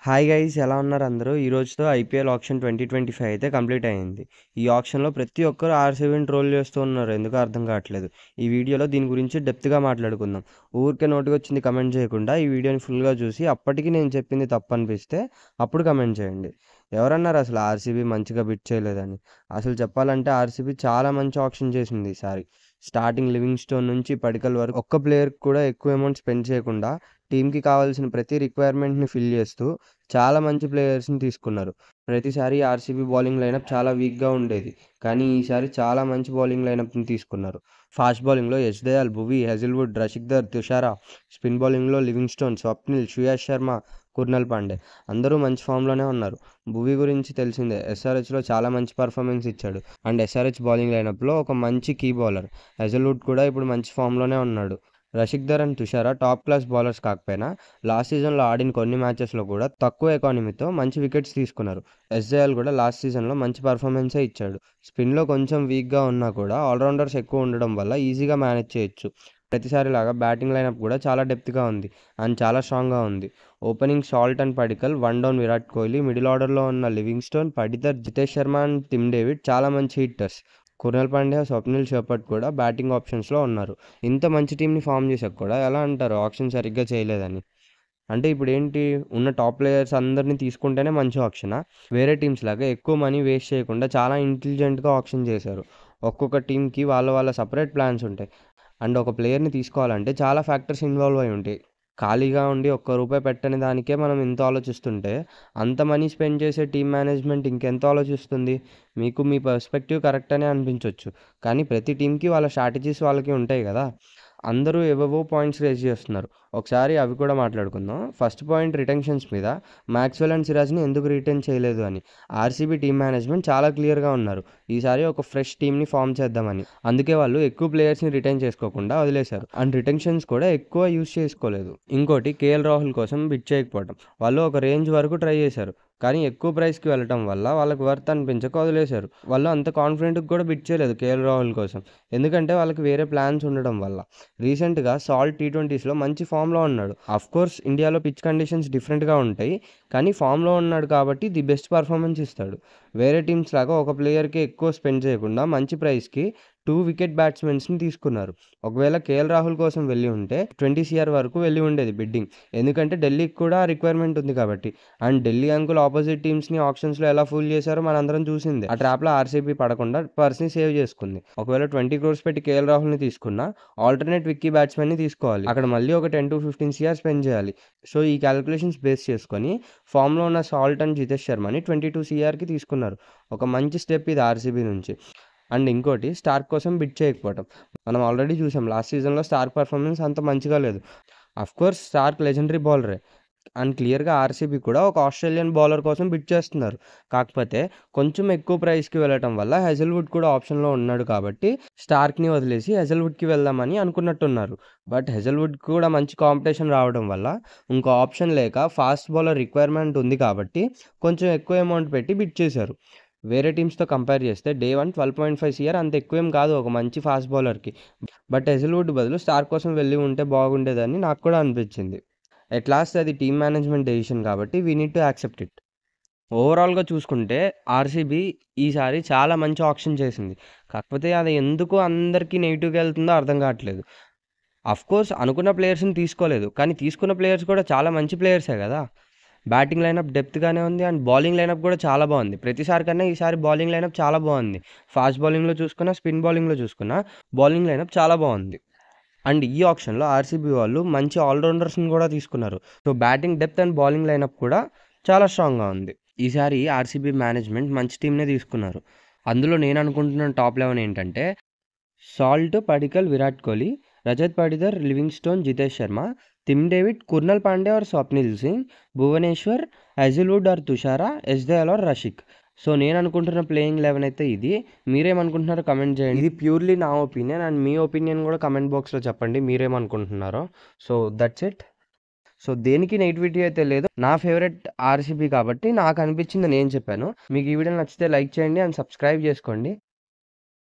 Hi guys, ఎలా ఉన్నారు అందరూ? ఈ రోజుతో ఐపీఎల్ ఆక్షన్ 2025 అయితే కంప్లీట్ అయింది. ఈ ఆక్షన్‌లో ప్రతి ఒక్కరు ఆర్‌సీబీని ట్రోల్ చేస్తూ ఉన్నారు. ఎందుకో అర్థం కావట్లేదు. ఈ వీడియోలో దీని గురించి డెప్త్‌గా మాట్లాడుకుందాం. ఊరికే నోటికొచ్చింది కమెంట్ చేయకుండా ఈ వీడియోని ఫుల్‌గా చూసి అప్పటికి నేను చెప్పింది తప్పనిపిస్తే అప్పుడు కమెంట్ చేయండి. ఎవరన్నారు అసలు ఆర్‌సీబీ మంచిగా బిడ్ చేయలేదని? అసలు చెప్పాలంటే ఆర్‌సీబీ చాలా మంచి ఆక్షన్ చేసింది ఈసారి. స్టార్టింగ్ లివింగ్‌స్టోన్ నుంచి పడికల్ వరకు ఒక్క ప్లేయర్‌కి కూడా ఎక్కువ అమౌంట్ స్పెండ్ చేయకుండా టీమ్‌కి కావాల్సిన ప్రతి రిక్వైర్మెంట్‌ని ఫిల్ చేస్తూ చాలా మంచి ప్లేయర్స్‌ని తీసుకున్నారు. ప్రతిసారి ఆర్‌సీబీ బౌలింగ్ లైనప్ చాలా వీక్‌గా ఉండేది. కానీ ఈసారి చాలా మంచి బౌలింగ్ లైనప్‌ని తీసుకున్నారు. ఫాస్ట్ బౌలింగ్‌లో యష్ దయాల్, భువీ, హేజిల్‌వుడ్, రషీద్ దర్, తుషార. స్పిన్ బౌలింగ్‌లో లివింగ్‌స్టోన్, స్వప్నిల్, శ్రేయస్ శర్మ, కుర్నల్ పాండే అందరూ మంచి ఫామ్‌లోనే ఉన్నారు. భువీ గురించి తెలిసిందే. ఎస్ఆర్‌హెచ్‌లో చాలా మంచి పెర్ఫార్మెన్స్ ఇచ్చాడు. అండ్ ఎస్ఆర్‌హెచ్ బౌలింగ్ లైనప్‌లో ఒక మంచి కీ బౌలర్. హేజిల్‌వుడ్ కూడా ఇప్పుడు మంచి ఫామ్‌లోనే ఉన్నాడు. Rashid Dar and Thushara top class bowlers కాకపోయినా లాస్ట్ సీజన్‌లో ఆడిన కొన్ని మ్యాచెస్‌లో కూడా తక్కువ ఎకానమీతో మంచి వికెట్స్ తీసుకున్నారు. ఎస్‌జేఎల్ కూడా లాస్ట్ సీజన్‌లో మంచి పెర్ఫార్మెన్సే ఇచ్చాడు. స్పిన్‌లో కొంచెం వీక్‌గా ఉన్నా కూడా ఆల్రౌండర్స్ ఎక్కువ ఉండడం వల్ల ఈజీగా మేనేజ్ చేయొచ్చు. ప్రతిసారిలాగా బ్యాటింగ్ లైనప్ కూడా చాలా డెప్త్‌గా ఉంది అండ్ చాలా స్ట్రాంగ్‌గా ఉంది. Opening Salt and Padikkal, one down Virat Kohli, middle ఆర్డర్‌లో ఉన్న Livingstone, Patidar, Jitesh Sharma and Tim David చాలా మంచి హిట్టర్స్. కుర్నల్ పాండ్యా, స్వప్నిల్ షెపర్డ్ కూడా బ్యాటింగ్ ఆప్షన్స్‌లో ఉన్నారు. ఇంత మంచి టీమ్‌ని ఫార్మ్ చేశాక కూడా ఎలా అంటారు ఆక్షన్ సరిగ్గా చేయలేదని? అంటే ఇప్పుడేంటి, ఉన్న టాప్ ప్లేయర్స్ అందరిని తీసుకుంటేనే మంచి ఆక్షనా? వేరే టీమ్స్ లాగా ఎక్కువ మనీ వేస్ట్ చేయకుండా చాలా ఇంటెలిజెంట్‌గా ఆక్షన్ చేశారు. ఒక్కొక్క టీమ్‌కి వాళ్ళ వాళ్ళ సెపరేట్ ప్లాన్స్ ఉంటాయి. అండ్ ఒక ప్లేయర్‌ని తీసుకోవాలంటే చాలా ఫ్యాక్టర్స్ ఇన్వాల్వ్ అయి ఉంటాయి. ఖాళీగా ఉండి ఒక్క రూపాయి పెట్టని దానికే మనం ఇంత ఆలోచిస్తుంటే, అంత మనీ స్పెండ్ చేసే టీమ్ మేనేజ్మెంట్ ఇంకెంత ఆలోచిస్తుంది? మీకు మీ పర్స్పెక్టివ్ కరెక్ట్ అనే అనిపించొచ్చు. కానీ ప్రతి టీమ్‌కి వాళ్ళ స్ట్రాటజీస్ వాళ్ళకి ఉంటాయి గదా! అందరూ ఏవేవో పాయింట్స్ రైజ్ చేస్తున్నారు. ఒకసారి అవి కూడా మాట్లాడుకుందాం. ఫస్ట్ పాయింట్ రిటెన్షన్స్ మీద. మాక్స్‌వెల్ అండ్ సిరాజ్‌ని ఎందుకు రిటెన్ చేయలేదు అని. ఆర్‌సీబీ టీమ్ మేనేజ్మెంట్ చాలా క్లియర్‌గా ఉన్నారు. ఈసారి ఒక ఫ్రెష్ టీమ్‌ని ఫార్మ్ చేద్దామని. అందుకే వాళ్ళు ఎక్కువ ప్లేయర్స్‌ని రిటైన్ చేసుకోకుండా వదిలేశారు. అండ్ రిటెన్షన్స్ కూడా ఎక్కువ యూజ్ చేసుకోలేదు. ఇంకోటి కేఎల్ రాహుల్ కోసం బిడ్ చేయకపోవడం. వాళ్ళు ఒక రేంజ్ వరకు ట్రై చేశారు. కానీ ఎక్కువ ప్రైస్‌కి వెళ్ళటం వల్ల వాళ్ళకి వర్త్ అనిపించక వదిలేశారు. వాళ్ళు అంత కాన్ఫిడెంట్‌గా కూడా బిడ్ చేయలేదు కేఎల్ రాహుల్ కోసం. ఎందుకంటే వాళ్ళకి వేరే ప్లాన్స్ ఉండడం వల్ల. రీసెంట్‌గా సాల్ట్ టీ20స్‌లో మంచి ఫామ్‌లో ఉన్నాడు. అఫ్‌కోర్స్ ఇండియాలో పిచ్ కండిషన్స్ డిఫరెంట్‌గా ఉంటాయి. కానీ ఫామ్‌లో ఉన్నాడు కాబట్టి ది బెస్ట్ పెర్ఫార్మెన్స్ ఇస్తాడు. వేరే టీమ్స్ లాగా ఒక ప్లేయర్‌కి ఎక్కువ స్పెండ్ చేయకుండా మంచి ప్రైస్‌కి 2 వికెట్ బ్యాట్స్‌మెన్స్‌ని తీసుకున్నారు. ఒకవేళ కేఎల్ రాహుల్ కోసం వెళ్ళి ఉంటే 20 సీఆర్ వరకు వెళ్ళి ఉండేది బిడ్డింగ్. ఎందుకంటే ఢిల్లీకి కూడా రిక్వైర్మెంట్ ఉంది కాబట్టి. అండ్ ఢిల్లీ అంకుల్ ఆపోజిట్ టీమ్స్‌ని ఆక్షన్స్‌లో ఎలా ఫూల్ చేశారో మనందరం చూసిందే. ఆ ట్రాప్‌లో ఆర్‌సీబీ పడకుండా పర్స్‌ని సేవ్ చేసుకుంది. ఒకవేళ 20 క్రోర్స్ పెట్టి కేఎల్ రాహుల్‌ని తీసుకున్నా ఆల్టర్‌నేట్ విక్కీ బ్యాట్స్‌మెన్‌ని తీసుకోవాలి. అక్కడ మళ్ళీ ఒక 10-15 సీఆర్ స్పెండ్ చేయాలి. సో, ఈ కాలిక్యులేషన్స్ బేస్ చేసుకొని ఫామ్‌లో ఉన్న సాల్ట్ అండ్ జితేష్ శర్మని 22 సీఆర్‌కి తీసుకున్నారు. ఒక మంచి స్టెప్ ఇది ఆర్‌సీబీ నుంచి. అండ్ ఇంకోటి స్టార్క్ కోసం బిడ్ చేయకపోవటం. మనం ఆల్రెడీ చూసాం లాస్ట్ సీజన్‌లో స్టార్క్ పెర్ఫార్మెన్స్ అంత మంచిగా లేదు. అఫ్‌కోర్స్ స్టార్క్ లెజెండరీ బౌలరే. అండ్ క్లియర్‌గా ఆర్‌సీబీ కూడా ఒక ఆస్ట్రేలియన్ బౌలర్ కోసం బిడ్ చేస్తున్నారు. కాకపోతే కొంచెం ఎక్కువ ప్రైస్‌కి వెళ్ళటం వల్ల హేజిల్‌వుడ్ కూడా ఆప్షన్‌లో ఉన్నాడు కాబట్టి స్టార్క్‌ని వదిలేసి హేజిల్‌వుడ్‌కి వెళ్దామని అనుకున్నట్టున్నారు. బట్ హేజిల్‌వుడ్‌కి కూడా మంచి కాంపిటీషన్ రావడం వల్ల ఇంకో ఆప్షన్ లేక ఫాస్ట్ బౌలర్ రిక్వైర్మెంట్ ఉంది కాబట్టి కొంచెం ఎక్కువ అమౌంట్ పెట్టి బిడ్ చేశారు. వేరే టీమ్స్‌తో కంపేర్ చేస్తే డే 1 12.5 సీఆర్ అంత ఎక్కువేం కాదు ఒక మంచి ఫాస్ట్ బౌలర్‌కి. బట్ హేజిల్‌వుడ్ బదులు స్టార్క్ కోసం వెళ్ళి ఉంటే బాగుండేదని నాకు కూడా అనిపించింది. ఎట్ లాస్ట్ అది టీమ్ మేనేజ్మెంట్ డెసిషన్ కాబట్టి we need to accept it. ఓవరాల్‌గా చూసుకుంటే ఆర్‌సీబీ ఈసారి చాలా మంచి ఆక్షన్ చేసింది. కాకపోతే అది ఎందుకు అందరికీ నెగెటివ్‌గా వెళ్తుందో అర్థం కావట్లేదు. అఫ్‌కోర్స్ అనుకున్న ప్లేయర్స్‌ని తీసుకోలేదు. కానీ తీసుకున్న ప్లేయర్స్ కూడా చాలా మంచి ప్లేయర్సే గదా! బ్యాటింగ్ లైనప్ డెప్త్‌గానే ఉంది. అండ్ బౌలింగ్ లైనప్ కూడా చాలా బాగుంది. ప్రతిసారి కన్నా ఈసారి బౌలింగ్ లైనప్ చాలా బాగుంది. ఫాస్ట్ బౌలింగ్‌లో చూసుకున్నా, స్పిన్ బౌలింగ్‌లో చూసుకున్నా బౌలింగ్ లైనప్ చాలా బాగుంది. అండ్ ఈ ఆక్షన్‌లో ఆర్‌సీబీ వాళ్ళు మంచి ఆల్‌రౌండర్స్‌ని కూడా తీసుకున్నారు. So, batting depth and bowling lineup కూడా చాలా స్ట్రాంగ్‌గా ఉంది. ఈసారి ఆర్‌సీబీ మేనేజ్మెంట్ మంచి టీమ్‌నే తీసుకున్నారు. అందులో నేను అనుకుంటున్న టాప్ 11 ఏంటంటే Salt, Padikkal, Virat Kohli, Rajat Patidar, Livingstone, Jitesh Sharma, Tim David, Krunal Pandya or Swapnil Singh, Bhuvneshwar, Hazlewood or Thushara, Yash Dayal or Rasikh. So, నేను అనుకుంటున్న ప్లేయింగ్ 11 అయితే ఇది. మీరేమనుకుంటున్నారో కమెంట్ చేయండి. ఇది ప్యూర్‌లీ నా ఒపీనియన్ అండ్ మీ ఒపీనియన్ కూడా కమెంట్ బాక్స్‌లో చెప్పండి మీరేమనుకుంటున్నారో. So, that's it. సో, దేనికి నెగటివిటీ అయితే లేదు. నా ఫేవరెట్ ఆర్‌సీబీ కాబట్టి నాకు అనిపించింది నేను చెప్పాను. మీకు ఈ వీడియో నచ్చితే లైక్ చేయండి అండ్ సబ్స్క్రైబ్ చేసుకోండి.